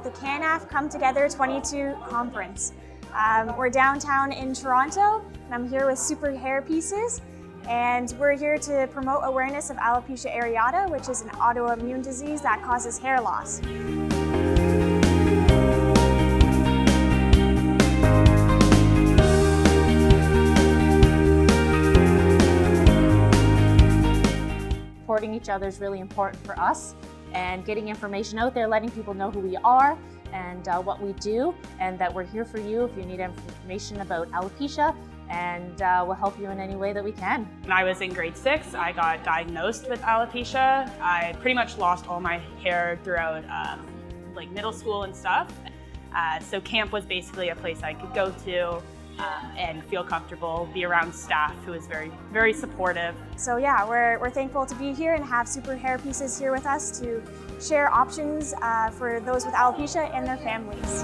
the CANAAF Come Together 22 conference. We're downtown in Toronto, and I'm here with Superhairpieces, and we're here to promote awareness of Alopecia areata, which is an autoimmune disease that causes hair loss. Supporting each other is really important for us, and getting information out there, letting people know who we are and what we do, and that we're here for you if you need information about alopecia, and we'll help you in any way that we can. When I was in grade 6, I got diagnosed with alopecia. I pretty much lost all my hair throughout like middle school and stuff. So camp was basically a place I could go to and feel comfortable, be around staff who is very, very supportive. So yeah, we're thankful to be here and have Superhairpieces here with us to share options for those with alopecia and their families.